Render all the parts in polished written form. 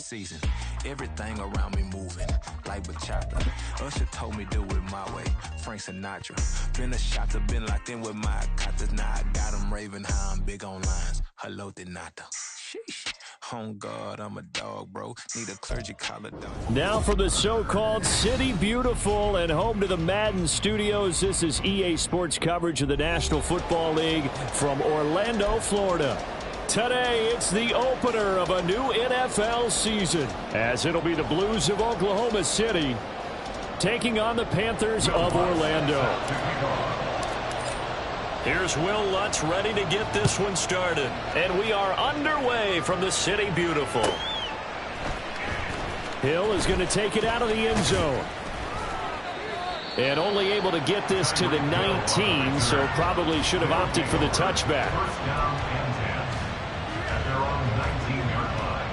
season. Everything around me moving, like bachata. Usher told me do it my way, Frank Sinatra. Been a shotter, been locked in with my cotters. Now I got them raving how I'm big on lines. Hello, Denata. Sheesh. On God, I'm a dog, bro. Need a clergy collar, dog. Now from the so-called City Beautiful and home to the Madden Studios, this is EA Sports coverage of the National Football League from Orlando, Florida. Today, it's the opener of a new NFL season, as it'll be the Blues of Oklahoma City taking on the Panthers of Orlando. Here's Will Lutz ready to get this one started. And we are underway from the City Beautiful. Hill is going to take it out of the end zone. And only able to get this to the 19, so probably should have opted for the touchback. First down and 10. And they're on the 19-yard line.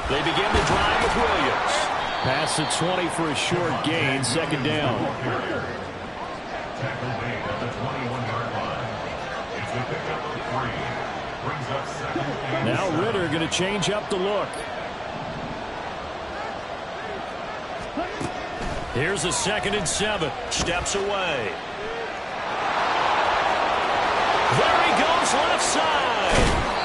They begin the drive with Williams. Pass at 20 for a short gain, second down. Tackle made at the 21-yard line. It's a pickup of 3. Brings up second and Now 7. Ritter going to change up the look. Here's a 2nd and 7. Steps away. There he goes left side.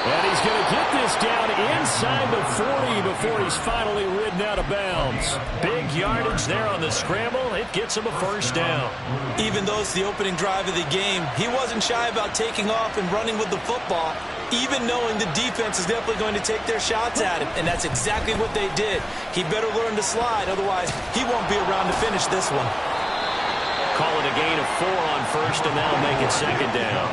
And he's going to get this down inside the 40 before he's finally ridden out of bounds. Big yardage there on the scramble. It gets him a first down. Even though it's the opening drive of the game, he wasn't shy about taking off and running with the football, even knowing the defense is definitely going to take their shots at him, and that's exactly what they did. He better learn to slide, otherwise he won't be around to finish this one. Call it a gain of 4 on first, and that'll make it second down.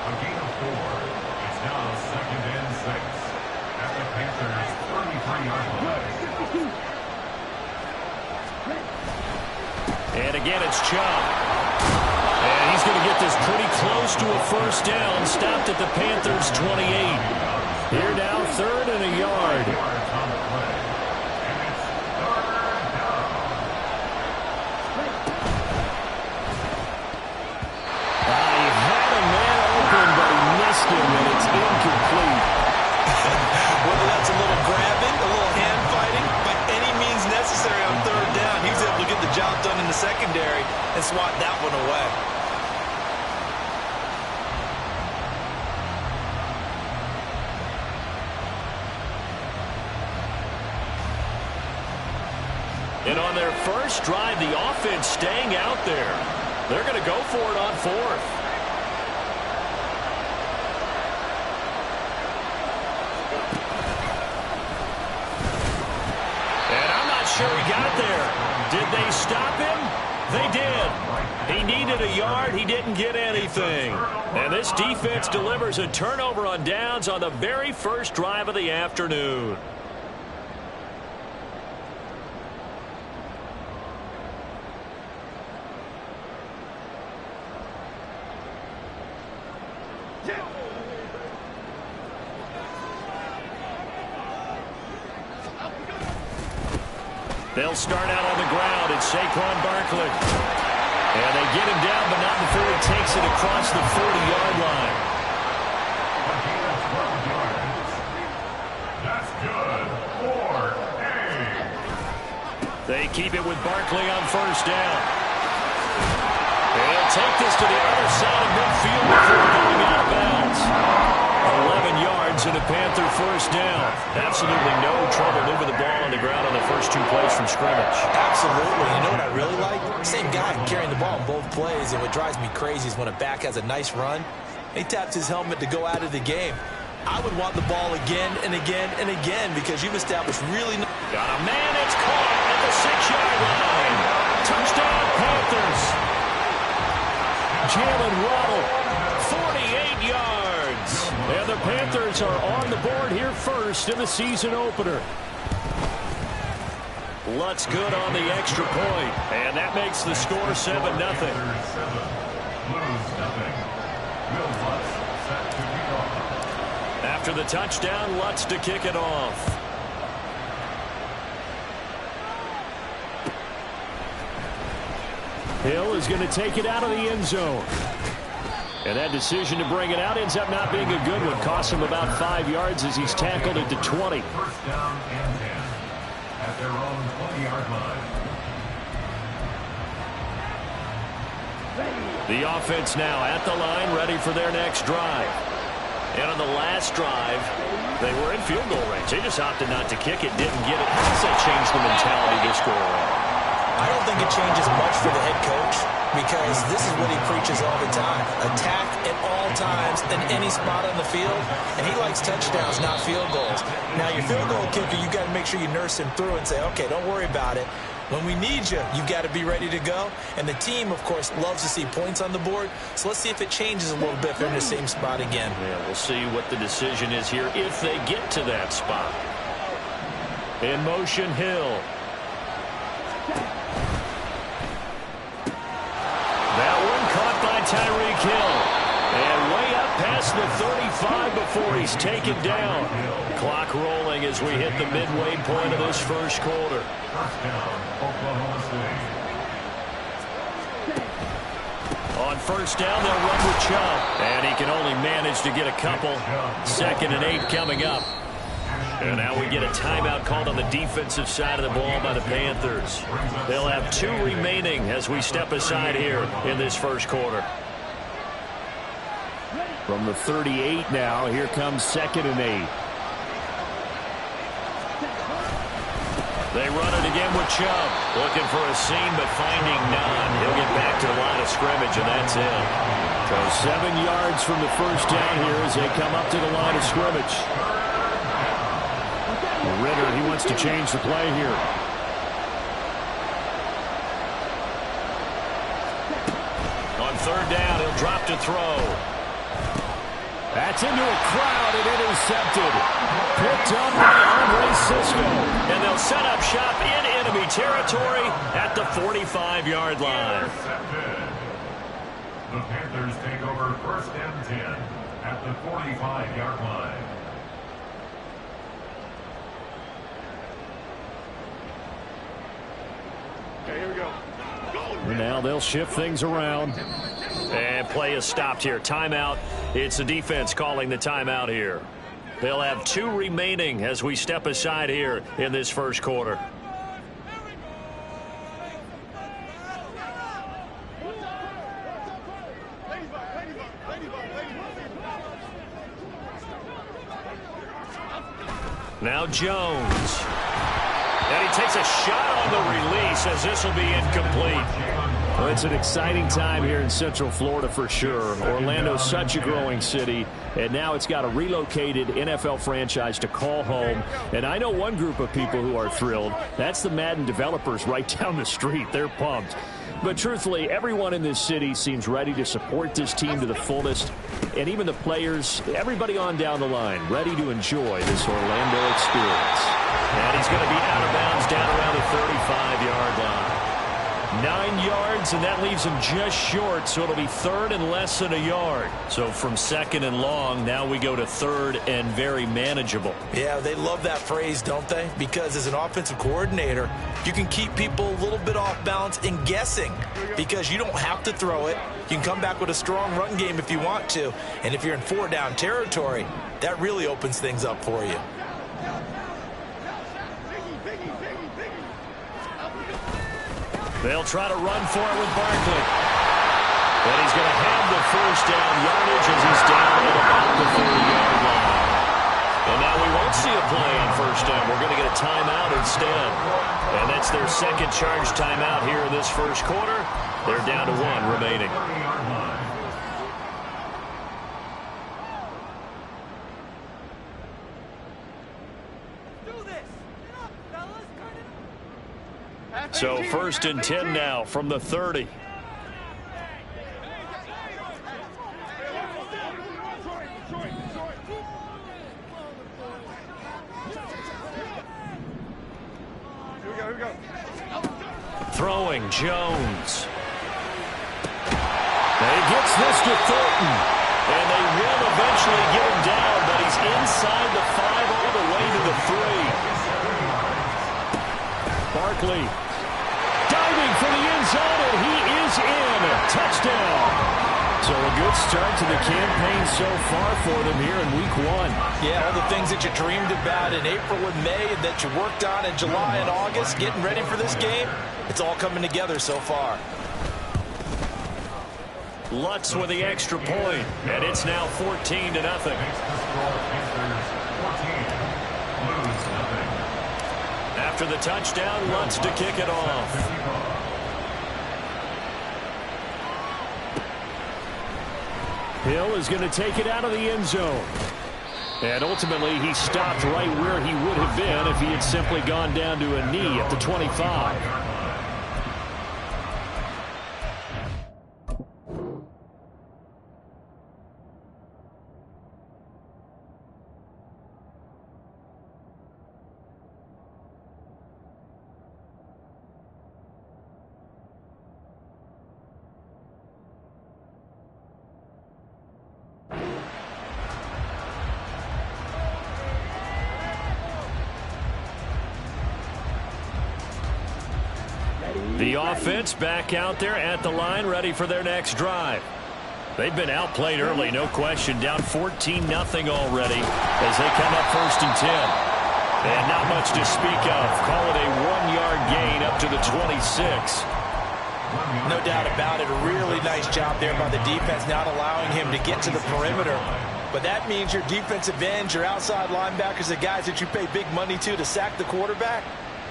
A gain of 4. It's now second and 6. At the Panthers' 33-yard line. And again, it's Chubb. And he's going to get this pretty close to a first down. Stopped at the Panthers' 28. Here now, 3rd and a yard. Yards on the play. And it's 3rd down. He had a man open, but he missed him, and it's incomplete. Whether that's a little grabbing, a little hand fighting, by any means necessary on 3rd down, he was able to get the job done in the secondary and swat that one away. And on their first drive, the offense staying out there. They're going to go for it on 4th. And I'm not sure he got there. Did they stop him? They did. He needed a yard. He didn't get anything. And this defense delivers a turnover on downs on the very first drive of the afternoon. They'll start out on the ground. It's Saquon Barkley. And they get him down, but not before he takes it across the 40-yard line. A gain of 12 yards. That's good for a. They keep it with Barkley on first down. They'll take this to the other side of midfield before going out of bounds. 11 yards and a Panther first down. Absolutely no trouble moving the ball on the ground on the first 2 plays from scrimmage. Absolutely. You know what I really like? Same guy carrying the ball in both plays, and what drives me crazy is when a back has a nice run, he taps his helmet to go out of the game. I would want the ball again and again and again because you've established really... Got a man, it's caught at the 6-yard line. Touchdown, Panthers. Jalen Waddle, 48 yards. And the Panthers are on the board here first in the season opener. Lutz good on the extra point, and that makes the score 7-0. Blues nothing. Will Lutz set to kick off. After the touchdown, Lutz to kick it off. Hill is going to take it out of the end zone. And that decision to bring it out ends up not being a good one. Costs him about 5 yards as he's tackled at the 20. First down and 10 at their own 20-yard line. The offense now at the line, ready for their next drive. And on the last drive, they were in field goal range. They just opted not to kick it, didn't get it. How does that change the mentality this go around? I don't think it changes much for the head coach because this is what he preaches all the time. Attack at all times in any spot on the field, and he likes touchdowns, not field goals. Now, your field goal kicker, you got to make sure you nurse him through and say, okay, don't worry about it. When we need you, you've got to be ready to go. And the team, of course, loves to see points on the board. So let's see if it changes a little bit if they're in the same spot again. Yeah, we'll see what the decision is here if they get to that spot. In motion, Hill. That one caught by Tyreek Hill. And way up past the 35 before he's taken down. Clock rolling as we hit the midway point of this first quarter. First down, Oklahoma State. On first down, they'll run with Chubb. And he can only manage to get a couple. 2nd and 8 coming up. And now we get a timeout called on the defensive side of the ball by the Panthers. They'll have 2 remaining as we step aside here in this first quarter. From the 38 now, here comes 2nd and 8. They run it again with Chubb. Looking for a seam, but finding none. He'll get back to the line of scrimmage, and that's it. So 7 yards from the first down here as they come up to the line of scrimmage. Ritter, he wants to change the play here. On 3rd down, he'll drop to throw. That's into a crowd and intercepted. Picked up by Andre Cisco. And they'll set up shop in enemy territory at the 45-yard line. Intercepted. The Panthers take over 1st and 10 at the 45-yard line. Okay, here we go. Now they'll shift things around. And play is stopped here. Timeout. It's the defense calling the timeout here. They'll have 2 remaining as we step aside here in this first quarter. Now Jones. And he takes a shot on the release as this will be incomplete. Well, it's an exciting time here in Central Florida for sure. Orlando's such a growing city, and now it's got a relocated NFL franchise to call home. And I know one group of people who are thrilled. That's the Madden developers right down the street. They're pumped. But truthfully, everyone in this city seems ready to support this team to the fullest. And even the players, everybody on down the line, ready to enjoy this Orlando experience. And he's going to be out of bounds down around the 35-yard line. 9 yards, and that leaves him just short, so it'll be 3rd and less than a yard. So from 2nd and long, now we go to 3rd and very manageable. Yeah, they love that phrase, don't they? Because as an offensive coordinator, you can keep people a little bit off balance and guessing because you don't have to throw it. You can come back with a strong run game if you want to. And if you're in 4-down territory, that really opens things up for you. They'll try to run for it with Barkley. But he's going to have the first down yardage as he's down at about the 30-yard line. And now we won't see a play on first down. We're going to get a timeout instead. And that's their 2nd charge timeout here in this first quarter. They're down to 1 remaining. So 1st and 10 now from the 30. Here we go. Throwing Jones. And he gets this to Thornton. And they will eventually get him down, but he's inside the 5 all the way to the 3. Barkley diving for the end zone, and he is is in. Touchdown. So a good start to the campaign so far for them here in week 1. Yeah, all the things that you dreamed about in April and May and that you worked on in July and August, getting ready for this game, it's all coming together so far. Lutz with the extra point, and it's now 14-0. After the touchdown, Lutz to kick it off. Hill is going to take it out of the end zone. And ultimately, he stopped right where he would have been if he had simply gone down to a knee at the 25. The offense back out there at the line, ready for their next drive. They've been outplayed early, no question. Down 14-0 already as they come up 1st and 10. And not much to speak of. Call it a 1-yard gain up to the 26. No doubt about it. A really nice job there by the defense, not allowing him to get to the perimeter. But that means your defensive ends, your outside linebackers, the guys that you pay big money to sack the quarterback,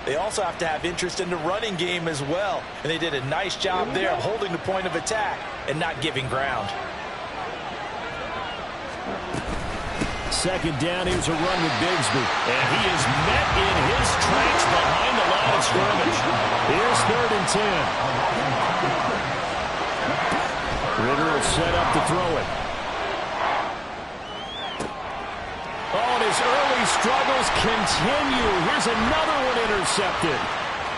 they also have to have interest in the running game as well. And they did a nice job there of holding the point of attack and not giving ground. 2nd down, here's a run with Bigsby. And he is met in his tracks behind the line of scrimmage. Here's 3rd and 10. Ritter will set up to throw it. Oh, and his early struggles continue. Here's another one intercepted.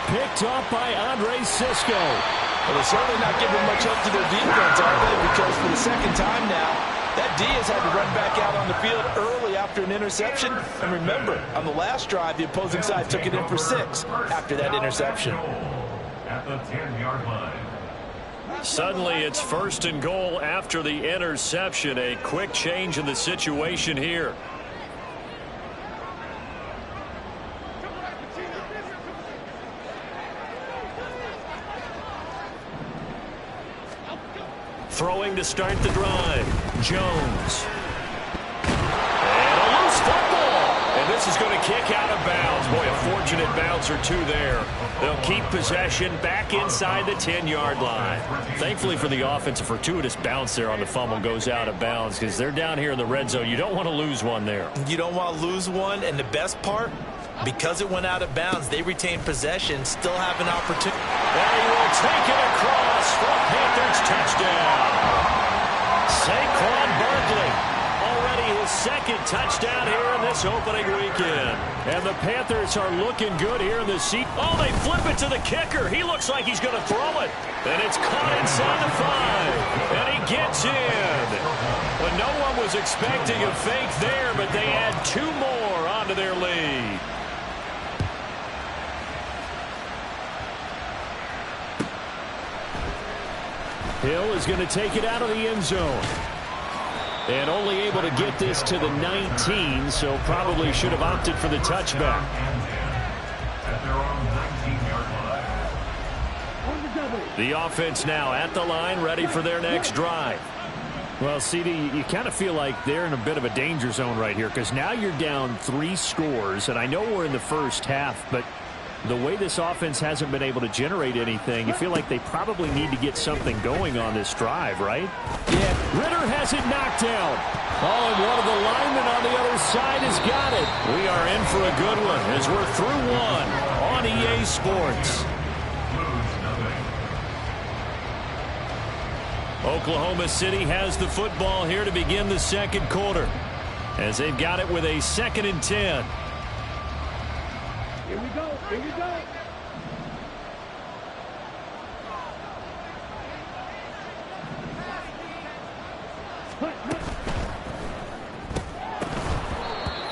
Picked off by Andre Sisco. Well, they're certainly not giving much up to their defense, are they? Because for the 2nd time now, that D has had to run back out on the field early after an interception. And remember, on the last drive, the opposing side took it in for 6 after that interception. At the 10-yard line. Suddenly, it's 1st and goal after the interception. A quick change in the situation here. Throwing to start the drive. Jones. And a loose football. And this is going to kick out of bounds. Boy, a fortunate bounce or two there. They'll keep possession back inside the 10-yard line. Thankfully for the offense, a fortuitous bounce there on the fumble goes out of bounds because they're down here in the red zone. You don't want to lose one there. You don't want to lose one. And the best part, because it went out of bounds, they retain possession, still have an opportunity. And he will take it across for a Panthers touchdown. Saquon Barkley, already his 2nd touchdown here in this opening weekend. And the Panthers are looking good here in the seat. Oh, they flip it to the kicker. He looks like he's going to throw it. And it's caught inside the 5. And he gets in. But no one was expecting a fake there, but they add 2 more onto their lead. Hill is going to take it out of the end zone. And only able to get this to the 19, so probably should have opted for the touchback. The offense now at the line, ready for their next drive. Well, CD, you kind of feel like they're in a bit of a danger zone right here because now you're down 3 scores, and I know we're in the first half, but the way this offense hasn't been able to generate anything, you feel like they probably need to get something going on this drive, right? Yeah. Ritter has it knocked down. Oh, and one of the linemen on the other side has got it. We are in for a good one as we're through 1 on EA Sports. Oklahoma City has the football here to begin the 2nd quarter as they've got it with a 2nd and 10. Here we go. Here we go.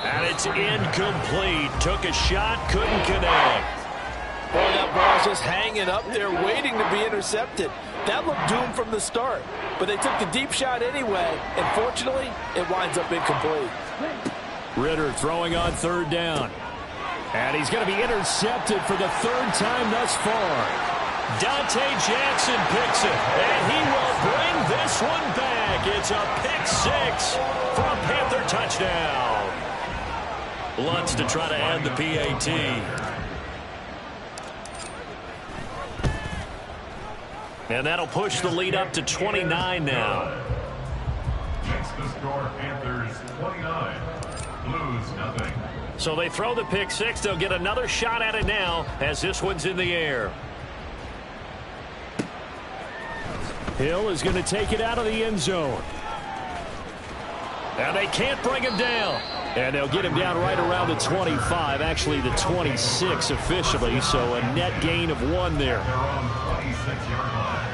And it's incomplete. Took a shot, couldn't connect. Boy, that ball's just hanging up there waiting to be intercepted. That looked doomed from the start, but they took the deep shot anyway, and fortunately, it winds up incomplete. Ritter throwing on third down. And he's going to be intercepted for the third time thus far. Dante Jackson picks it, and he will bring this one back. It's a pick six for a Panther touchdown. Lutz to try to add the PAT. And that'll push the lead up to 29 now. Makes the score Panthers 29, Blues nothing. So they throw the pick six. They'll get another shot at it now as this one's in the air. Hill is going to take it out of the end zone. And they can't bring him down. And they'll get him down right around the 25, actually the 26 officially, so a net gain of 1 there. Their own 26-yard line.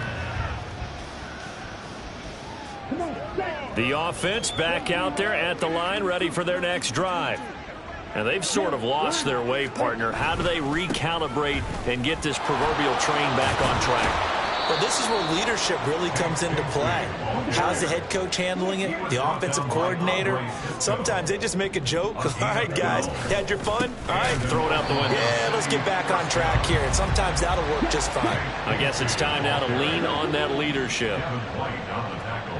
The offense back out there at the line, ready for their next drive. And they've sort of lost their way, partner. How do they recalibrate and get this proverbial train back on track? Well, this is where leadership really comes into play. How's the head coach handling it? The offensive coordinator? Sometimes they just make a joke. All right, guys, had your fun? All right, Throw it out the window. yeah, let's get back on track here. And sometimes that'll work just fine. I guess it's time now to lean on that leadership. Complete on the tackle.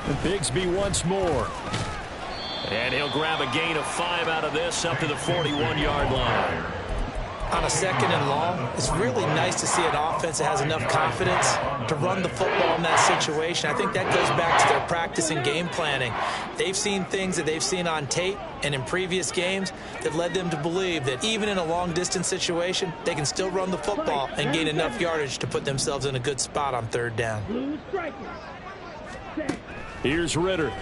And Bigsby once more. And he'll grab a gain of 5 out of this up to the 41-yard line. On a second and long, it's really nice to see an offense that has enough confidence to run the football in that situation. I think that goes back to their practice and game planning. They've seen things that they've seen on tape and in previous games that led them to believe that even in a long-distance situation, they can still run the football and gain enough yardage to put themselves in a good spot on third down. Here's Ritter.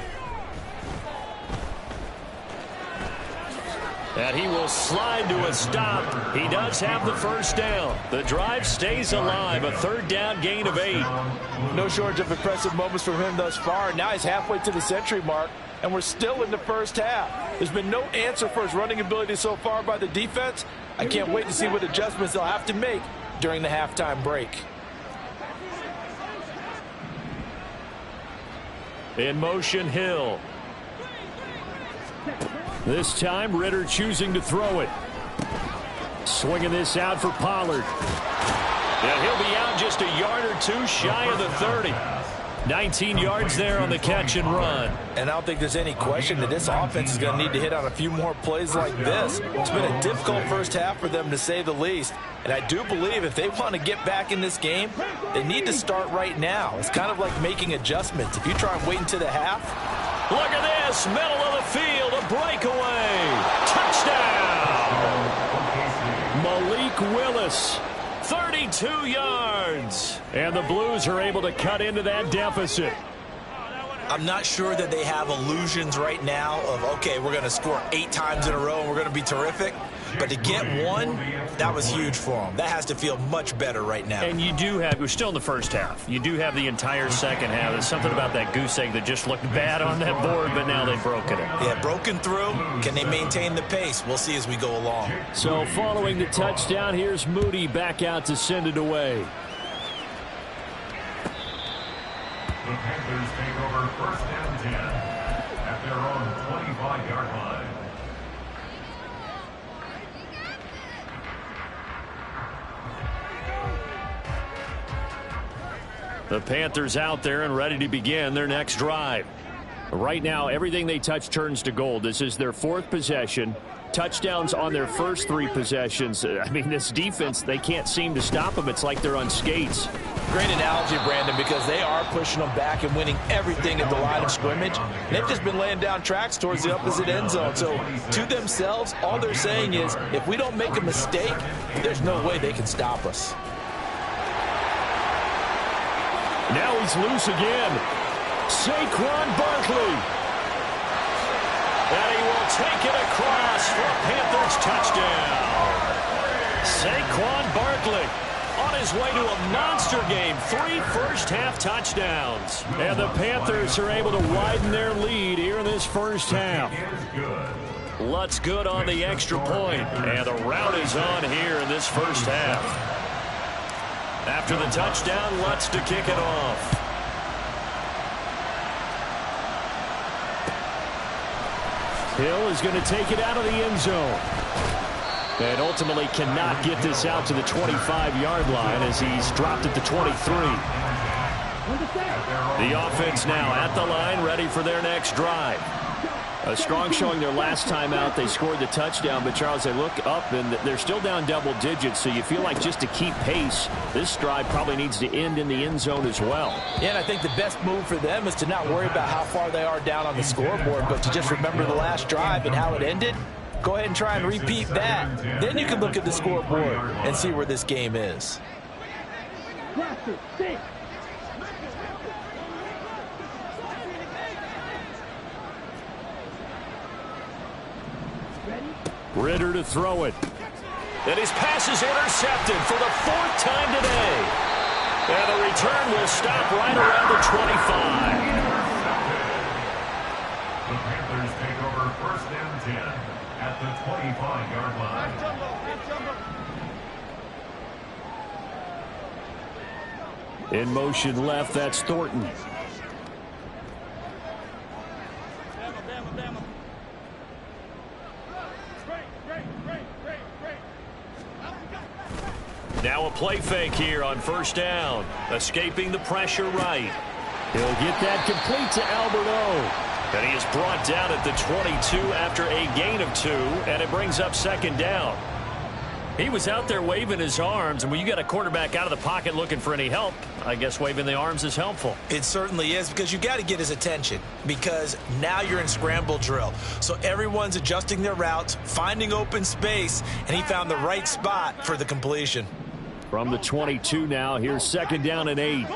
And he will slide to a stop. He does have the first down. The drive stays alive. A third down gain of 8. No shortage of impressive moments from him thus far. Now he's halfway to the century mark, and we're still in the first half. There's been no answer for his running ability so far by the defense. I can't wait to see what adjustments they'll have to make during the halftime break. In motion, Hill. This time, Ritter choosing to throw it. Swinging this out for Pollard. And he'll be out just a yard or two shy of the 30. 19 yards there on the catch and run. And I don't think there's any question that this offense is going to need to hit on a few more plays like this. It's been a difficult first half for them, to say the least. And I do believe if they want to get back in this game, they need to start right now. It's kind of like making adjustments. If you try and wait until the half. Look at this, middle of the field, a breakaway. Touchdown. Malik Willis, 32 yards. And the Blues are able to cut into that deficit. I'm not sure that they have illusions right now of, okay, we're going to score 8 times in a row and we're going to be terrific. But to get one, that was huge for them. That has to feel much better right now. And you do have, we're still in the first half. You do have the entire second half. There's something about that goose egg that just looked bad on that board, but now they've broken it. Yeah, broken through. Can they maintain the pace? We'll see as we go along. So following the touchdown, here's Moody back out to send it away. The Panthers take over first and 10 at their own 25-yard line. The Panthers out there and ready to begin their next drive. Right now, everything they touch turns to gold. This is their 4th possession. Touchdowns on their first 3 possessions. I mean, this defense, they can't seem to stop them. It's like they're on skates. Great analogy, Brandon, because they are pushing them back and winning everything at the line of scrimmage. They've just been laying down tracks towards the opposite end zone. So to themselves, all they're saying is, if we don't make a mistake, there's no way they can stop us. Now he's loose again. Saquon Barkley. And he will take it across for a Panthers touchdown. Saquon Barkley on his way to a monster game. 3 first-half touchdowns. And the Panthers are able to widen their lead here in this first half. Lutz good on the extra point, and the rout is on here in this first half. After the touchdown, Lutz to kick it off. Hill is going to take it out of the end zone. And ultimately cannot get this out to the 25-yard line as he's dropped at the 23. The offense now at the line, ready for their next drive. A strong showing their last time out. They scored the touchdown, but Charles, they look up and they're still down double digits, so you feel like just to keep pace, this drive probably needs to end in the end zone as well. Yeah, and I think the best move for them is to not worry about how far they are down on the scoreboard, but to just remember the last drive and how it ended. Go ahead and try and repeat that. Then you can look at the scoreboard and see where this game is. Ritter to throw it. And his pass is intercepted for the 4th time today. And the return will stop right around the 25. The Panthers take over 1st and 10 at the 25-yard line. In motion left, that's Thornton. Now a play fake here on 1st down. Escaping the pressure right. He'll get that complete to Alberto. And he is brought down at the 22 after a gain of 2, and it brings up 2nd down. He was out there waving his arms, and when you got a quarterback out of the pocket looking for any help, I guess waving the arms is helpful. It certainly is, because you got to get his attention, because now you're in scramble drill. So everyone's adjusting their routes, finding open space, and he found the right spot for the completion. From the 22 now, here's 2nd down and 8.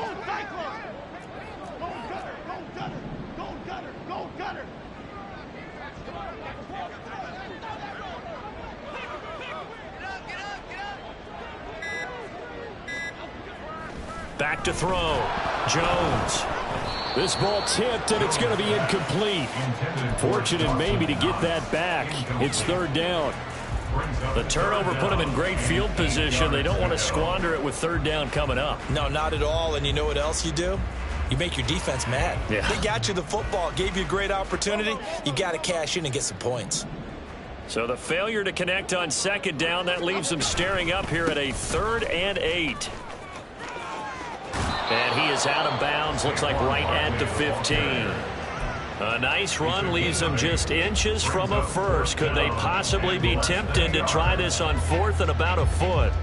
Back to throw. Jones. This ball tipped, and it's going to be incomplete. Fortunate maybe to get that back. It's 3rd down. The turnover put them in great field position. They don't want to squander it with 3rd down coming up. No, not at all. And you know what else you do? You make your defense mad. Yeah. They got you the football, gave you a great opportunity. You got to cash in and get some points. So the failure to connect on 2nd down, that leaves them staring up here at a 3rd and 8. And he is out of bounds, looks like right at the 15. A nice run leaves them just inches from a first. Could they possibly be tempted to try this on 4th and about a foot?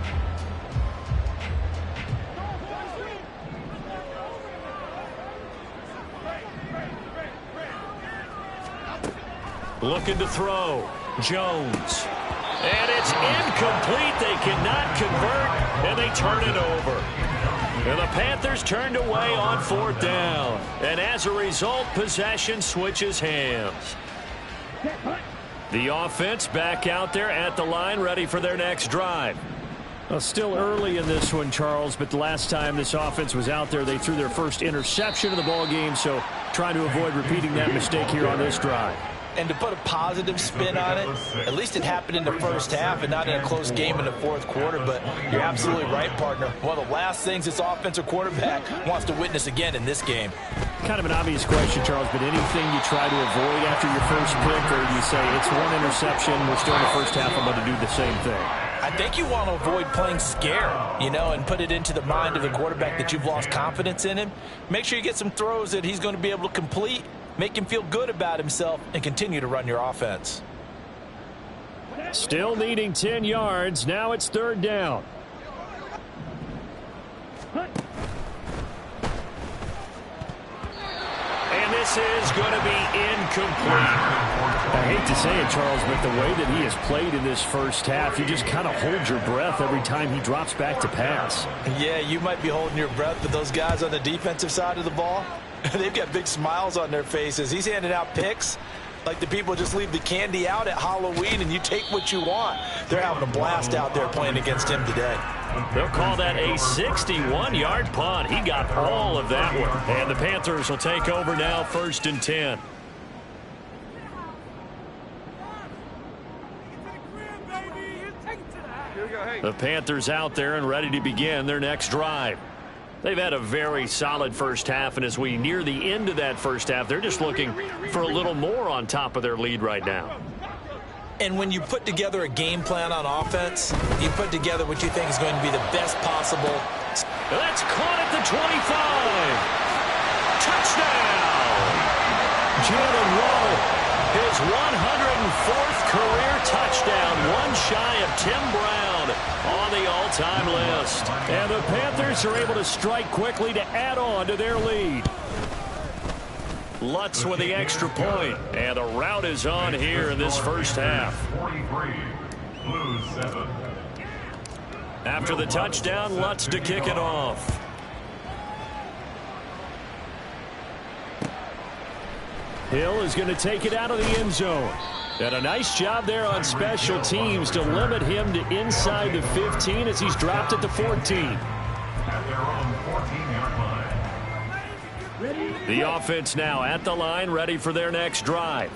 Looking to throw. Jones. And it's incomplete. They cannot convert, and they turn it over. And the Panthers turned away on 4th down. And as a result, possession switches hands. The offense back out there at the line, ready for their next drive. Well, still early in this one, Charles, but the last time this offense was out there, they threw their first interception of the ball game, so trying to avoid repeating that mistake here on this drive. And to put a positive spin on it, at least it happened in the first half and not in a close game in the 4th quarter. But you're absolutely right, partner. One of the last things this offensive quarterback wants to witness again in this game. Kind of an obvious question, Charles, but anything you try to avoid after your first pick, or you say it's one interception, we're still in the first half, I'm going to do the same thing? I think you want to avoid playing scared, and put it into the mind of the quarterback that you've lost confidence in him. Make sure you get some throws that he's going to be able to complete, make him feel good about himself, and continue to run your offense. Still needing 10 yards. Now it's 3rd down. And this is going to be incomplete. I hate to say it, Charles, but the way that he has played in this first half, you just kind of hold your breath every time he drops back to pass. Yeah, you might be holding your breath, but those guys on the defensive side of the ball, they've got big smiles on their faces. He's handing out picks like the people just leave the candy out at Halloween and you take what you want. They're having a blast out there playing against him today. They'll call that a 61-yard punt. He got all of that one. And the Panthers will take over now, 1st and 10. The Panthers out there and ready to begin their next drive. They've had a very solid first half, and as we near the end of that first half, they're just looking for a little more on top of their lead right now. And when you put together a game plan on offense, you put together what you think is going to be the best possible. That's caught at the 25. Touchdown! Jalen Waddle, his 104th career touchdown, one shy of Tim Brown on the all-time list. And the Panthers are able to strike quickly to add on to their lead. Lutz with the extra point, and the rout is on here in this first half. 43, Blues 7. After the touchdown, Lutz to kick it off. Hill is going to take it out of the end zone. And a nice job there on special teams to limit him to inside the 15 as he's dropped at the 14. At their own 14-yard line. The offense now at the line, ready for their next drive.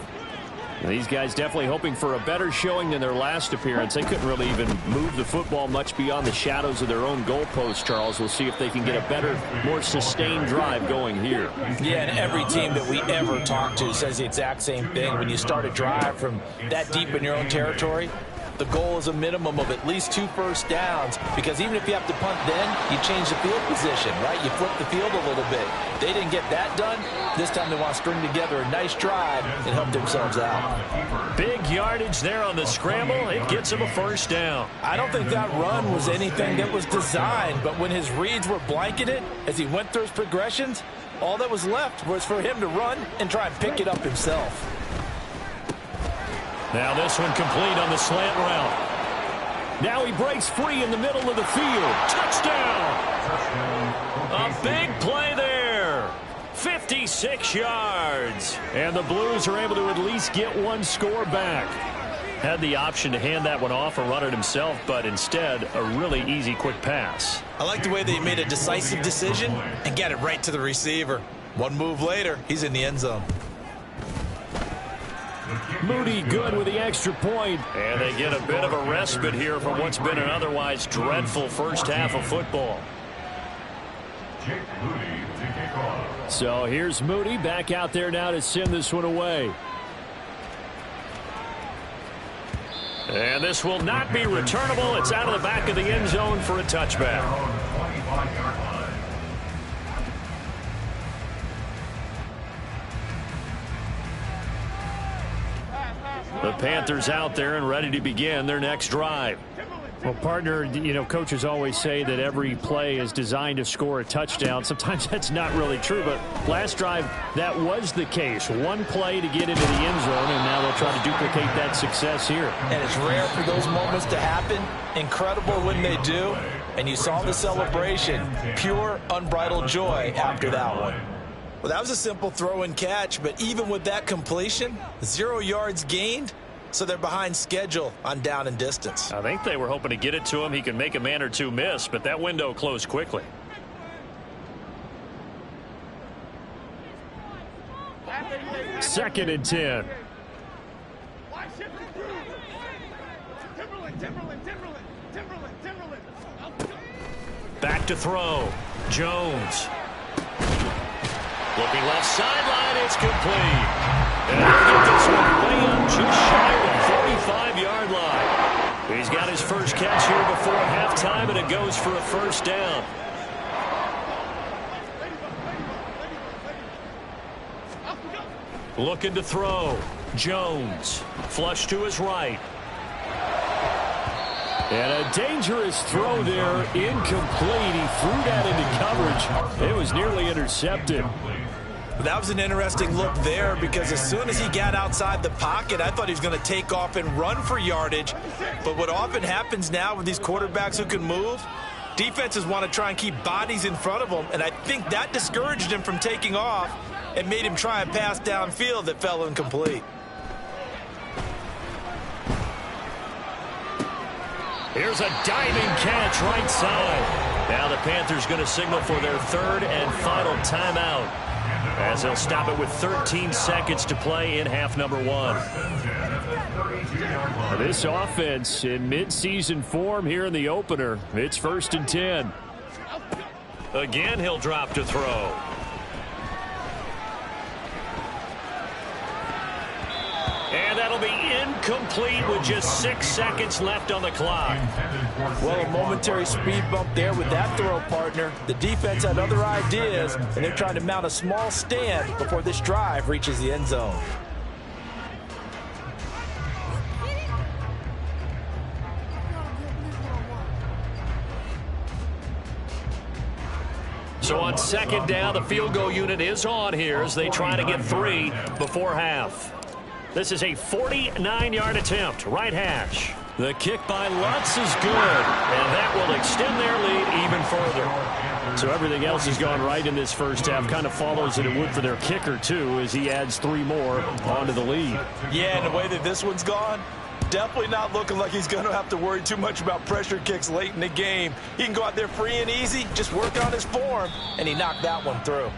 And these guys definitely hoping for a better showing than their last appearance. They couldn't really even move the football much beyond the shadows of their own goalpost, Charles. We'll see if they can get a better, more sustained drive going here. Yeah, and every team that we ever talk to says the exact same thing. When you start a drive from that deep in your own territory, the goal is a minimum of at least 2 first downs, because even if you have to punt then, you change the field position, right? You flip the field a little bit. They didn't get that done. This time they want to string together a nice drive and help themselves out. Big yardage there on the scramble. It gets him a first down. I don't think that run was anything that was designed, but when his reads were blanketed as he went through his progressions, all that was left was for him to run and try and pick it up himself. Now this one complete on the slant route. Now he breaks free in the middle of the field. Touchdown! A big play there. 56 yards. And the Blues are able to at least get one score back. Had the option to hand that one off or run it himself, but instead a really easy quick pass. I like the way they made a decisive decision and got it right to the receiver. One move later, he's in the end zone. Moody good with the extra point. And they get a bit of a respite here from what's been an otherwise dreadful first half of football. Jake Moody to kick off. So here's Moody back out there now to send this one away. And this will not be returnable. It's out of the back of the end zone for a touchback. The Panthers out there and ready to begin their next drive. Well, partner, you know, coaches always say that every play is designed to score a touchdown. Sometimes that's not really true, but last drive, that was the case. One play to get into the end zone, and now they'll try to duplicate that success here. And it's rare for those moments to happen. Incredible when they do. And you saw the celebration. Pure, unbridled joy after that one. Well, that was a simple throw and catch, but even with that completion, 0 yards gained, so they're behind schedule on down and distance. I think they were hoping to get it to him. He can make a man or two miss, but that window closed quickly. Second and 10. Back to throw. Jones. Looking left sideline, it's complete. And he'll get this one way up just shy of the 45-yard line. He's got his first catch here before halftime, and it goes for a first down. Looking to throw. Jones. Flush to his right. And a dangerous throw there, incomplete. He threw that into coverage. It was nearly intercepted. That was an interesting look there, because as soon as he got outside the pocket, I thought he was going to take off and run for yardage. But what often happens now with these quarterbacks who can move, defenses want to try and keep bodies in front of them, and I think that discouraged him from taking off and made him try a pass downfield that fell incomplete. Here's a diving catch right side. Now the Panthers going to signal for their third and final timeout, as they'll stop it with 13 seconds to play in half number 1. This offense in midseason form here in the opener. It's 1st and 10. Again, he'll drop to throw. And that'll be incomplete with just 6 seconds left on the clock. Well, a momentary speed bump there with that throw, partner. The defense had other ideas, and they're trying to mount a small stand before this drive reaches the end zone. So on 2nd down, the field goal unit is on here as they try to get 3 before half. This is a 49-yard attempt, right hash. The kick by Lutz is good, and that will extend their lead even further. So everything else has gone right in this first half. Kind of follows that it would for their kicker, too, as he adds 3 more onto the lead. Yeah, and the way that this one's gone, definitely not looking like he's going to have to worry too much about pressure kicks late in the game. He can go out there free and easy, just work on his form, and he knocked that one through.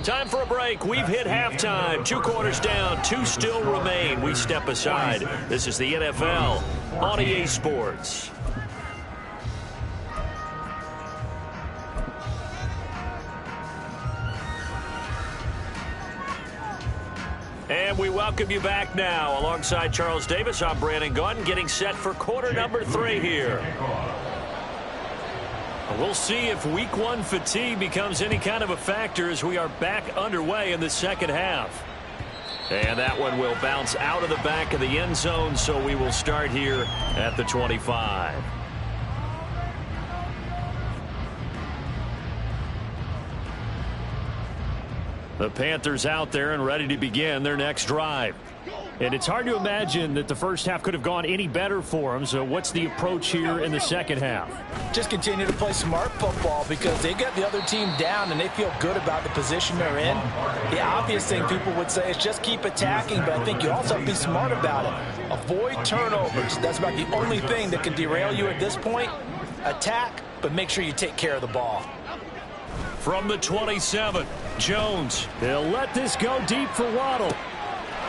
Time for a break. We've hit halftime. 2 quarters down, 2 still remain. We step aside. This is the NFL on EA Sports. And we welcome you back now. Alongside Charles Davis, I'm Brandon Gaudin, getting set for quarter number 3 here. We'll see if week 1 fatigue becomes any kind of a factor as we are back underway in the second half. And that one will bounce out of the back of the end zone, so we will start here at the 25. The Panthers out there and ready to begin their next drive. And it's hard to imagine that the first half could have gone any better for them. So what's the approach here in the second half? Just continue to play smart football because they got the other team down and they feel good about the position they're in. The obvious thing people would say is just keep attacking, but I think you also have to be smart about it. Avoid turnovers. That's about the only thing that can derail you at this point. Attack, but make sure you take care of the ball. From the 27, Jones. They'll let this go deep for Waddle.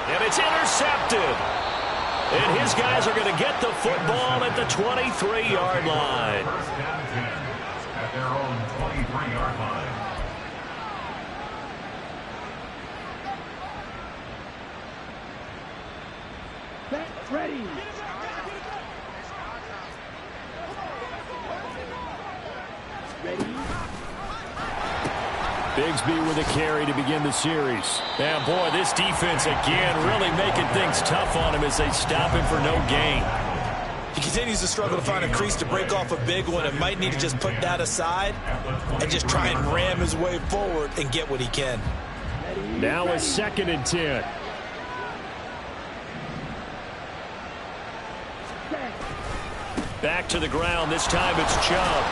And it's intercepted. And his guys are going to get the football at the 23-yard line. First down 10 at their own 23-yard line. Ready. Bigsby with a carry to begin the series. And boy, this defense again really making things tough on him as they stop him for no gain. He continues to struggle to find a crease to break off a big one and might need to just put that aside and just try and ram his way forward and get what he can. Now a 2nd and 10. Back to the ground. This time it's Chubb.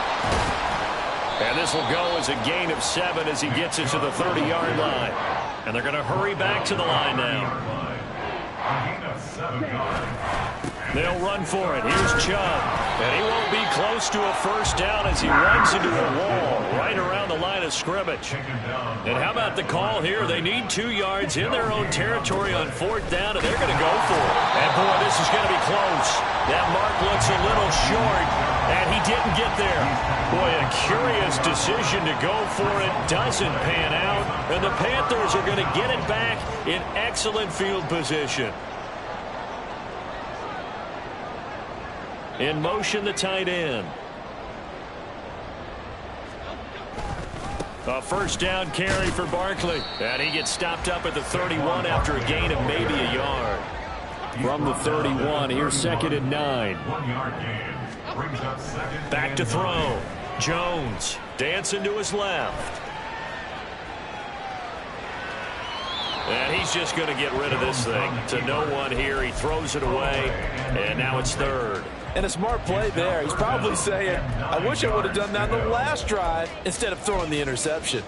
And this will go as a gain of 7 as he gets it to the 30-yard line. And they're going to hurry back to the line now. They'll run for it. Here's Chubb. And he won't be close to a first down as he runs into a wall right around the line of scrimmage. And how about the call here? They need 2 yards in their own territory on 4th down, and they're going to go for it. And, boy, this is going to be close. That mark looks a little short, and he didn't get there. Boy, a curious decision to go for it. Doesn't pan out, and the Panthers are going to get it back in excellent field position. In motion, the tight end. A first down carry for Barkley. And he gets stopped up at the 31 after a gain of maybe a yard. From the 31, here's 2nd and 9. 1 yard gain. Brings up 2nd. Back to throw. Jones dancing to his left. And he's just going to get rid of this thing to no one here. He throws it away, and now it's 3rd. And a smart play there. He's probably saying, I wish I would have done that in the last drive instead of throwing the interception.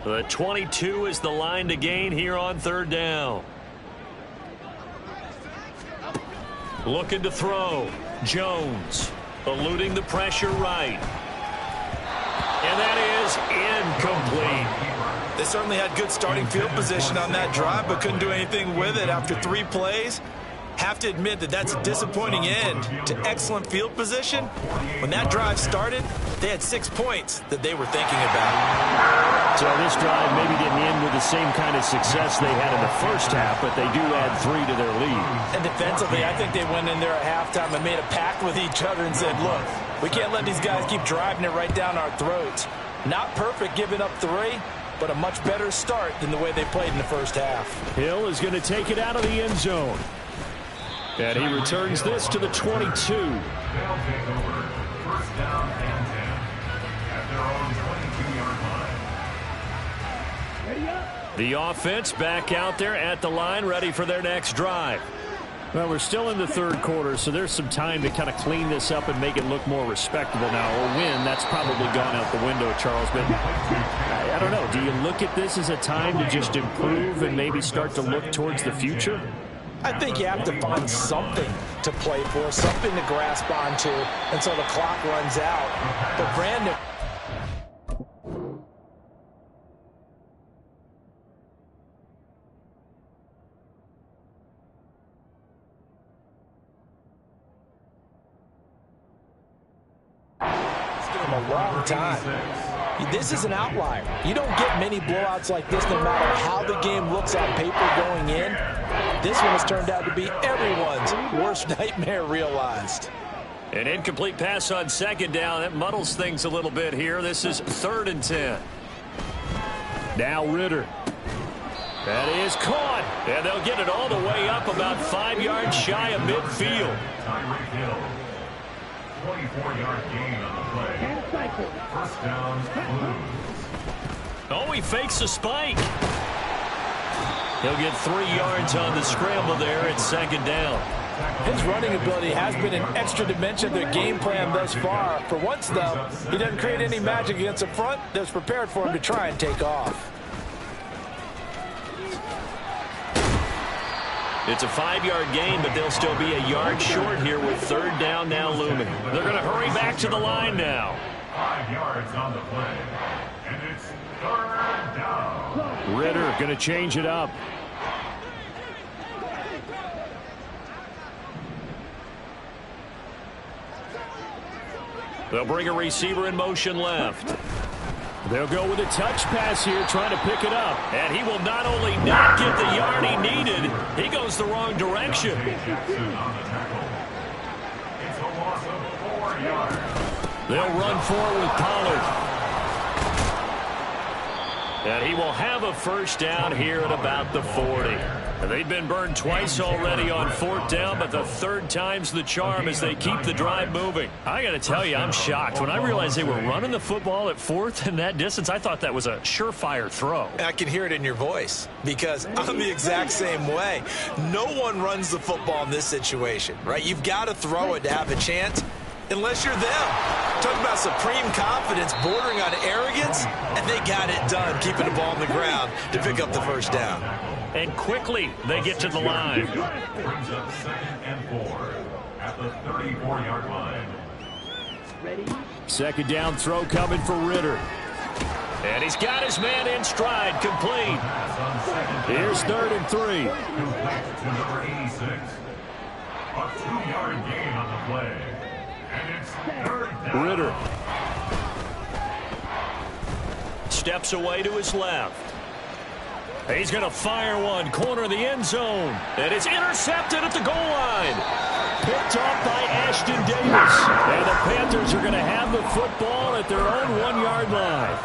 The 22 is the line to gain here on third down. Looking to throw. Jones eluding the pressure right. And that is incomplete. They certainly had good starting field position on that drive, but couldn't do anything with it after 3 plays. Have to admit that that's a disappointing end to excellent field position. When that drive started, they had 6 points that they were thinking about. So this drive maybe didn't end with the same kind of success they had in the first half, but they do add 3 to their lead. And defensively, I think they went in there at halftime and made a pact with each other and said, look, we can't let these guys keep driving it right down our throats. Not perfect giving up 3, but a much better start than the way they played in the first half. Hill is going to take it out of the end zone. And he returns this to the 22. They'll take over first down and 10 at their own 22-yard line. Ready up. The offense back out there at the line, ready for their next drive. Well, we're still in the third quarter, so there's some time to kind of clean this up and make it look more respectable now. A win, that's probably gone out the window, Charles. But I don't know. Do you look at this as a time to just improve and maybe start to look towards the future? I think you have to find something to play for, something to grasp onto until the clock runs out. But Brandon... It's given him a long time. This is an outlier. You don't get many blowouts like this no matter how the game looks on paper going in. This one has turned out to be everyone's worst nightmare realized. An incomplete pass on second down. That muddles things a little bit here. This is 3rd and 10. Now Ritter. That is caught. And they'll get it all the way up about 5 yards shy of midfield. Tyreek Hill, 24-yard gain on the play. First down, Blues. Oh, he fakes a spike. He'll get 3 yards on the scramble there at second down. His running ability has been an extra dimension of their game plan thus far. For once, though, he doesn't create any magic against the front that's prepared for him to try and take off. It's a 5-yard gain, but they'll still be a yard short here with third down now looming. They're going to hurry back to the line now. 5 yards on the play, and it's 3rd down. Ritter going to change it up. They'll bring a receiver in motion left. They'll go with a touch pass here, trying to pick it up. And he will not only not get the yard he needed, he goes the wrong direction. They'll run forward with Pollard. And he will have a first down here at about the 40. They've been burned twice already on 4th down, but the 3rd time's the charm as they keep the drive moving. I got to tell you, I'm shocked. When I realized they were running the football at 4th and that distance, I thought that was a surefire throw. I can hear it in your voice because I'm the exact same way. No one runs the football in this situation, right? You've got to throw it to have a chance unless you're them. Talk about supreme confidence bordering on arrogance, and they got it done, keeping the ball on the ground to pick up the first down. And quickly, they get to the line. Brings up 2nd and 4 at the 34-yard line. Ready? Second down throw coming for Ritter. And he's got his man in stride, complete. Here's 3rd and 3. Complete to number 86. A 2-yard gain on the play. And it's 3rd down. Ritter steps away to his left. He's going to fire one, corner of the end zone. And it's intercepted at the goal line. Picked off by Ashton Davis. And the Panthers are going to have the football at their own 1-yard line.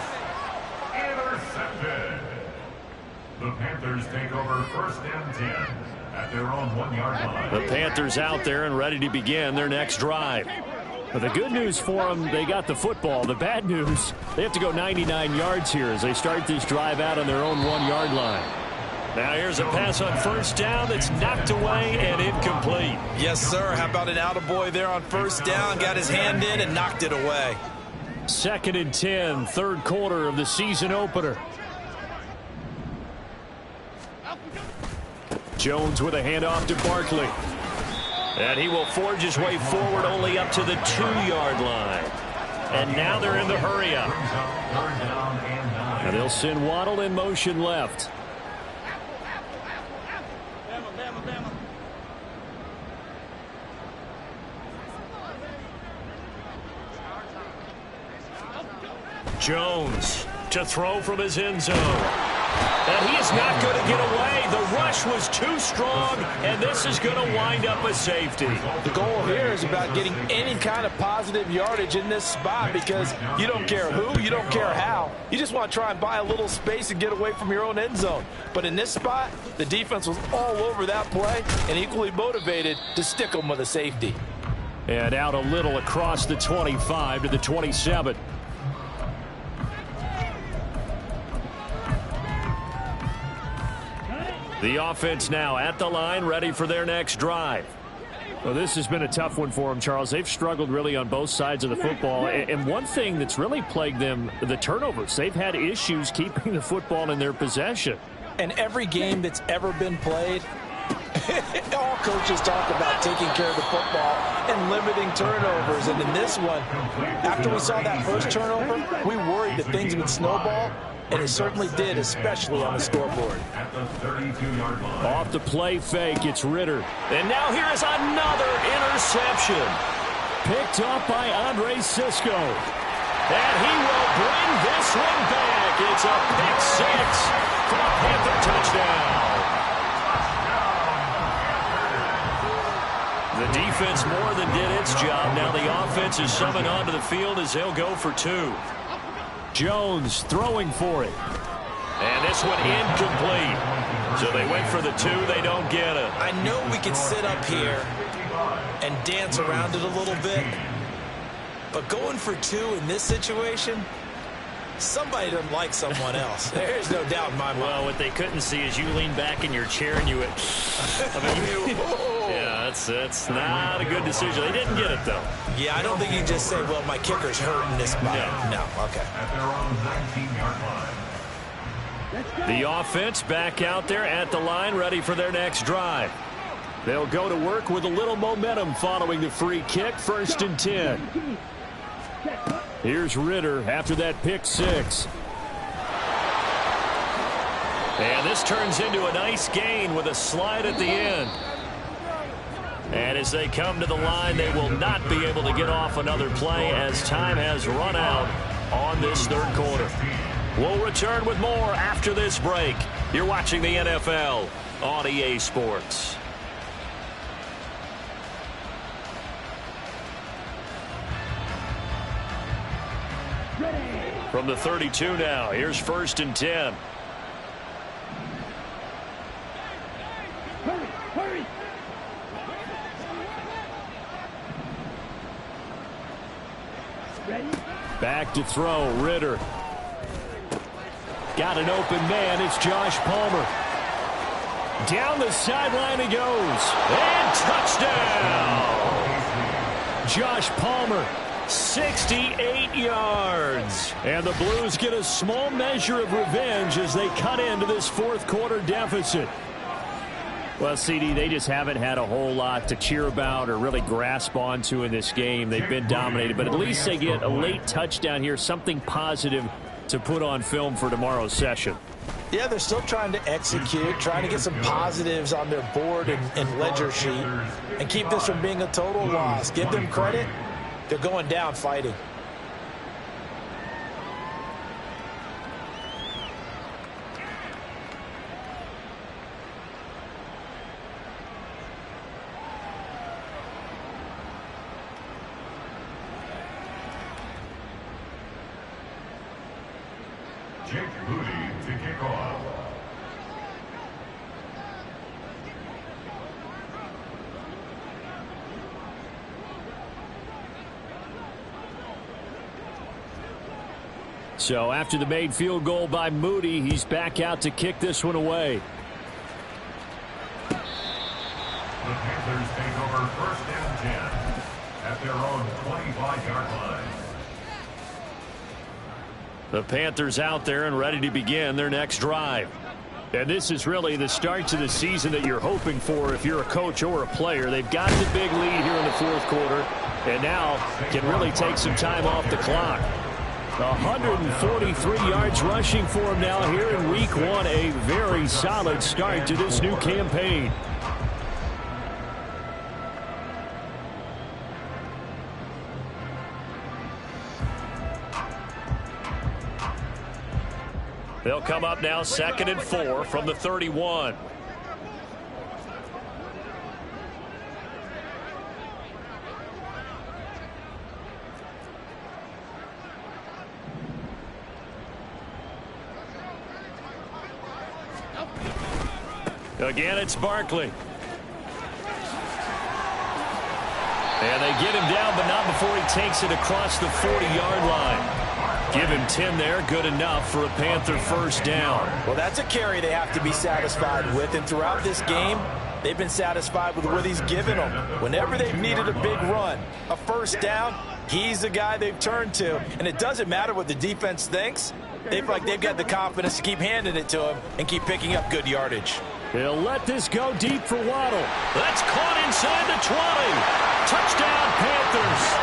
Intercepted. The Panthers take over 1st and 10 at their own 1-yard line. The Panthers out there and ready to begin their next drive. But the good news for them, they got the football. The bad news, they have to go 99 yards here as they start this drive out on their own 1-yard line. Now here's a pass on 1st down that's knocked away and incomplete. Yes, sir. How about an attaboy there on 1st down? Got his hand in and knocked it away. 2nd and 10, 3rd quarter of the season opener. Jones with a handoff to Barkley. And he will forge his way forward only up to the 2-yard line. And now they're in the hurry-up. And they'll send Waddle in motion left. Jones to throw from his end zone. And he is not going to get away. The rush was too strong, and this is going to wind up a safety. The goal here is about getting any kind of positive yardage in this spot because you don't care who, you don't care how. You just want to try and buy a little space and get away from your own end zone. But in this spot, the defense was all over that play and equally motivated to stick them with a safety. And out a little across the 25 to the 27. The offense now at the line, ready for their next drive. Well, this has been a tough one for them, Charles. They've struggled really on both sides of the football. And one thing that's really plagued them, the turnovers. They've had issues keeping the football in their possession. And every game that's ever been played, all coaches talk about taking care of the football and limiting turnovers. And in this one, after we saw that first turnover, we worried that things would snowball. And it certainly did, especially on the scoreboard. Off the play fake, it's Ritter. And now here is another interception. Picked up by Andre Sisco. And he will bring this one back. It's a pick six for a Panther touchdown. The defense more than did its job. Now the offense is summoned onto the field as they'll go for two. Jones throwing for it. And this one incomplete. So they went for the two. They don't get it. I know we could sit up here and dance around it a little bit. But going for two in this situation, somebody doesn't like someone else. There's no doubt in my mind. Well, what they couldn't see is you lean back in your chair and you went, yeah, that's not a good decision. They didn't get it, though. Yeah, I don't think you can just say, well, my kicker's hurting this spot. No, okay. At their own 19-yard line. The offense back out there at the line, ready for their next drive. They'll go to work with a little momentum following the free kick, 1st and 10. Here's Ritter after that pick six. And this turns into a nice gain with a slide at the end. And as they come to the line, they will not be able to get off another play as time has run out on this third quarter. We'll return with more after this break. You're watching the NFL on EA Sports. From the 32 now, here's 1st and 10. Hurry! Ready? Back to throw, Ritter. Got an open man, it's Josh Palmer. Down the sideline he goes. And touchdown! Josh Palmer, 68 yards. And the Blues get a small measure of revenge as they cut into this fourth quarter deficit. Well, CD, they just haven't had a whole lot to cheer about or really grasp onto in this game. They've been dominated, but at least they get a late touchdown here, something positive to put on film for tomorrow's session. Yeah, they're still trying to execute, trying to get some positives on their board and ledger sheet and keep this from being a total loss. Give them credit. They're going down fighting. Jake Moody to kick off. So after the made field goal by Moody, he's back out to kick this one away. The Panthers take over 1st and 10 at their own 25-yard line. The Panthers out there and ready to begin their next drive. And this is really the start to the season that you're hoping for if you're a coach or a player. They've got the big lead here in the fourth quarter, and now can really take some time off the clock. 143 yards rushing for him now here in week one. A very solid start to this new campaign. They'll come up now 2nd and 4 from the 31. Again, it's Barkley. And they get him down, but not before he takes it across the 40-yard line. Give him 10 there, good enough for a Panther first down. Well, that's a carry they have to be satisfied with, and throughout this game, they've been satisfied with what he's given them. Whenever they've needed a big run, a first down, he's the guy they've turned to. And it doesn't matter what the defense thinks. They feel like they've got the confidence to keep handing it to him and keep picking up good yardage. He'll let this go deep for Waddle. That's caught inside the 20. Touchdown, Panthers.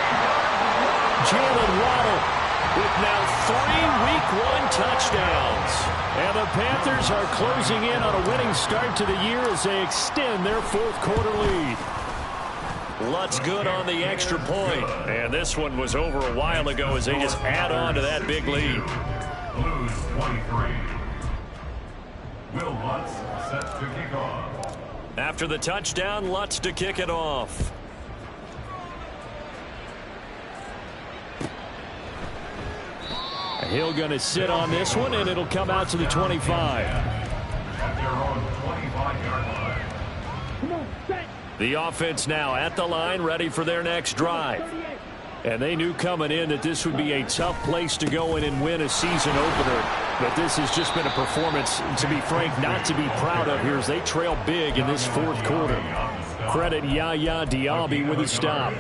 Jalen Waddle with now 3 Week 1 touchdowns. And the Panthers are closing in on a winning start to the year as they extend their fourth quarter lead. Lutz good on the extra point. And this one was over a while ago as they just add on to that big lead. Blues 23. Will Lutz set to kick off. After the touchdown, Lutz to kick it off. Hill going to sit on this one, and it'll come out to the 25. At their own 25-yard line. Come on, set. The offense now at the line, ready for their next drive. And they knew coming in that this would be a tough place to go in and win a season opener. But this has just been a performance, to be frank, not to be proud of here as they trail big in this fourth quarter. Credit Yaya Diaby with a stop.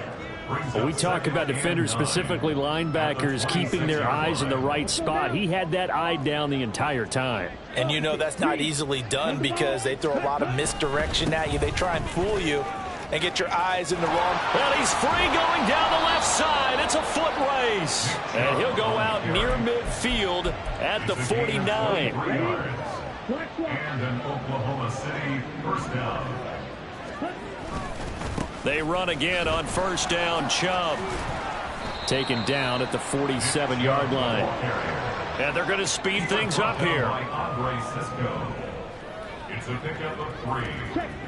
When we talk about defenders, specifically linebackers, keeping their eyes in the right spot, he had that eye down the entire time. And you know that's not easily done because they throw a lot of misdirection at you. They try and fool you and get your eyes in the wrong. Well, he's free going down the left side. It's a foot race. And he'll go out near midfield at the 49. And an Oklahoma City first down. They run again on first down. Chubb taken down at the 47-yard line. And they're going to speed things up here. It's a pickup of 3.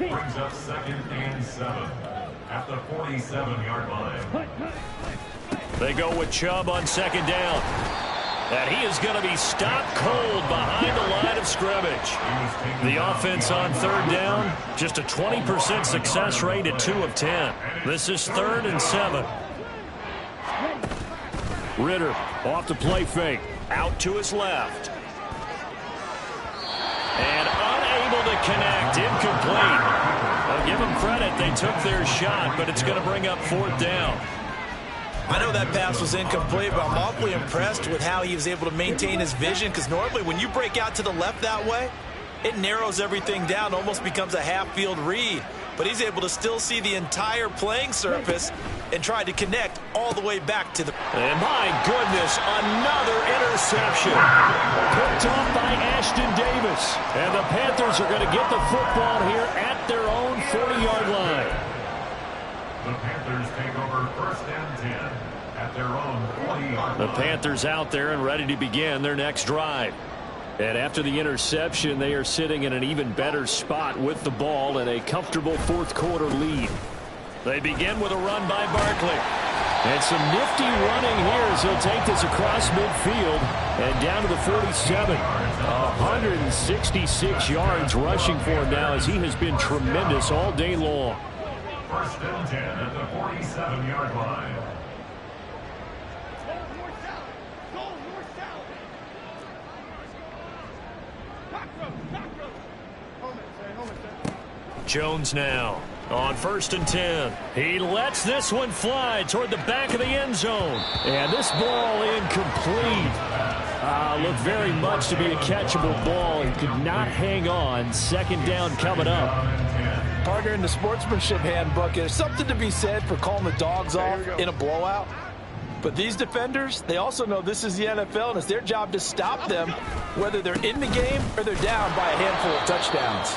Brings up 2nd and 7 at the 47-yard line. They go with Chubb on second down. And he is going to be stopped cold behind the line of scrimmage. The offense on third down, just a 20% success rate at 2 of 10. This is 3rd and 7. Ritter off the play fake. Out to his left. And unable to connect. Incomplete. I'll give them credit. They took their shot, but it's going to bring up 4th down. I know that pass was incomplete, but I'm awfully impressed with how he was able to maintain his vision, because normally when you break out to the left that way, it narrows everything down, almost becomes a half-field read. But he's able to still see the entire playing surface and try to connect all the way back to the... And my goodness, another interception. Picked off by Ashton Davis. And the Panthers are going to get the football here at their own 40-yard line. The Panthers take over 1st and 10 at their own 40-yard line. The Panthers out there and ready to begin their next drive. And after the interception, they are sitting in an even better spot with the ball and a comfortable fourth quarter lead. They begin with a run by Barkley. And some nifty running here as he'll take this across midfield and down to the 47. 166 yards rushing for him now as he has been tremendous all day long. 1st and 10 at the 47-yard line. Jones now on 1st and 10. He lets this one fly toward the back of the end zone. And this ball incomplete. Looked very much to be a catchable ball and could not hang on. Second down coming up. Partner, in the sportsmanship handbook, there's something to be said for calling the dogs off in a blowout. But these defenders, they also know this is the NFL, and it's their job to stop them, whether they're in the game or they're down by a handful of touchdowns.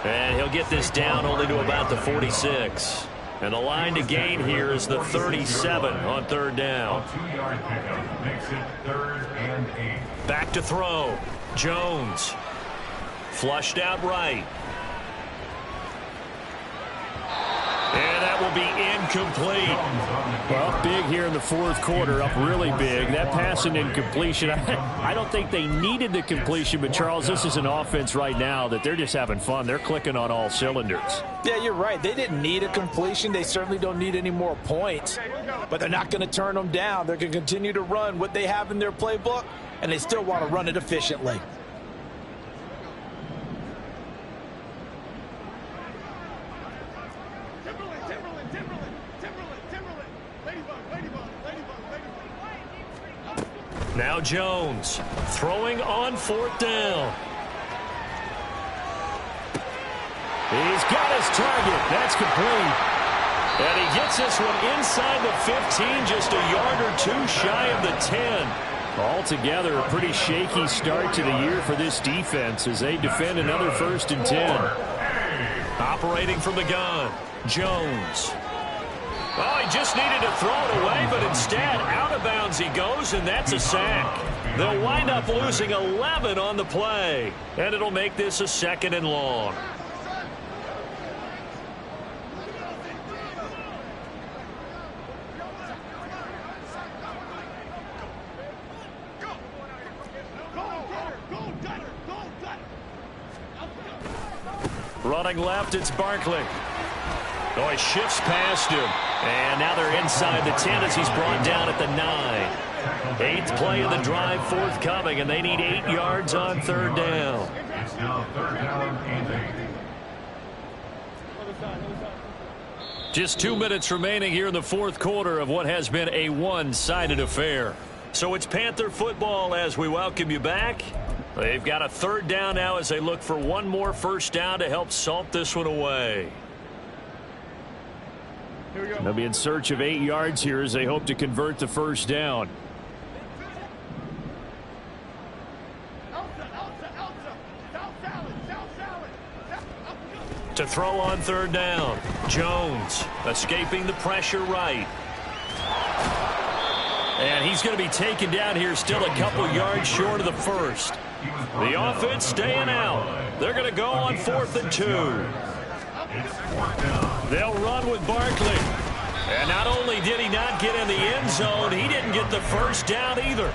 And he'll get this down only to about the 46. And the line to gain here is the 37 on third down. 2-yard pickup makes it 3rd and 8. Back to throw. Jones. Flushed out right. And that will be incomplete. Well, big here in the fourth quarter, up really big. That pass and incompletion, I don't think they needed the completion, but Charles, this is an offense right now that they're just having fun. They're clicking on all cylinders. Yeah, you're right. They didn't need a completion. They certainly don't need any more points, but they're not going to turn them down. They're going to continue to run what they have in their playbook, and they still want to run it efficiently. Now Jones throwing on fourth down. He's got his target. That's complete. And he gets this one inside the 15, just a yard or two shy of the 10. Altogether, a pretty shaky start to the year for this defense as they defend another 1st and 10. Operating from the gun, Jones. Oh, he just needed to throw it away, but instead, out of bounds he goes, and that's a sack. They'll wind up losing 11 on the play, and it'll make this a 2nd and long. Running left, it's Barkley. Oh, he shifts past him. And now they're inside the 10 as he's brought down at the 9. 8th play of the drive forthcoming, and they need 8 yards on third down. It's now 3rd down and 8. Just 2 minutes remaining here in the fourth quarter of what has been a one-sided affair. So it's Panther football as we welcome you back. They've got a 3rd down now as they look for one more first down to help salt this one away. They'll be in search of 8 yards here as they hope to convert the first down. To throw on third down, Jones escaping the pressure right. And he's going to be taken down here, still a couple yards short of the first. The offense staying out. They're going to go on 4th and 2. They'll run with Barkley. And not only did he not get in the end zone, he didn't get the first down either.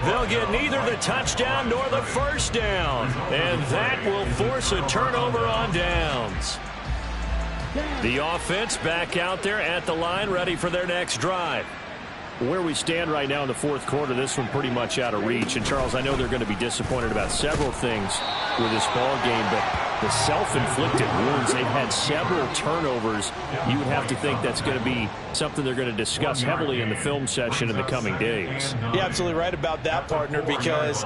They'll get neither the touchdown nor the first down. And that will force a turnover on downs. The offense back out there at the line, ready for their next drive. Where we stand right now in the fourth quarter, this one pretty much out of reach. And, Charles, I know they're going to be disappointed about several things with this ball game, but the self-inflicted wounds, they've had several turnovers. You would have to think that's going to be something they're going to discuss heavily in the film session in the coming days. You're absolutely right about that, partner, because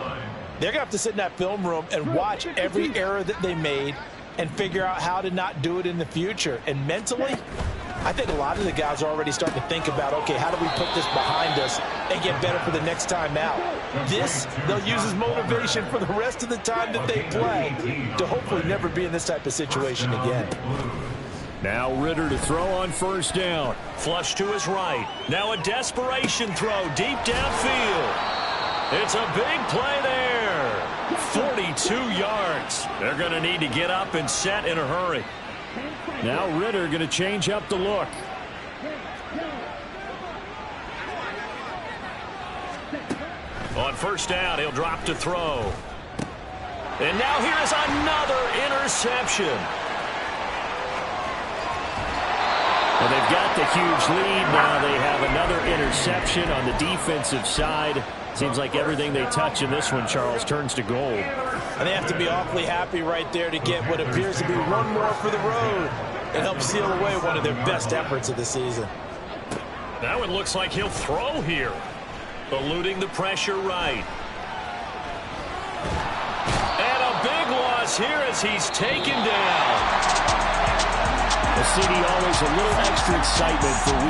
they're going to have to sit in that film room and watch every error that they made and figure out how to not do it in the future. And mentally, I think a lot of the guys are already starting to think about, okay, how do we put this behind us and get better for the next time out? This, they'll use as motivation for the rest of the time that they play to hopefully never be in this type of situation again. Now Ritter to throw on first down. Flush to his right. Now a desperation throw deep downfield. It's a big play there. 42 yards. They're going to need to get up and set in a hurry. Now Ritter going to change up the look. On first down, he'll drop to throw. And now here is another interception. Well, they've got the huge lead. Now they have another interception on the defensive side. Seems like everything they touch in this one, Charles, turns to gold. And they have to be awfully happy right there to get what appears to be one more for the road and help seal away one of their best efforts of the season. That one looks like he'll throw here. Eluding the pressure right. is here as he's taken down. Well, CD, always a little extra excitement for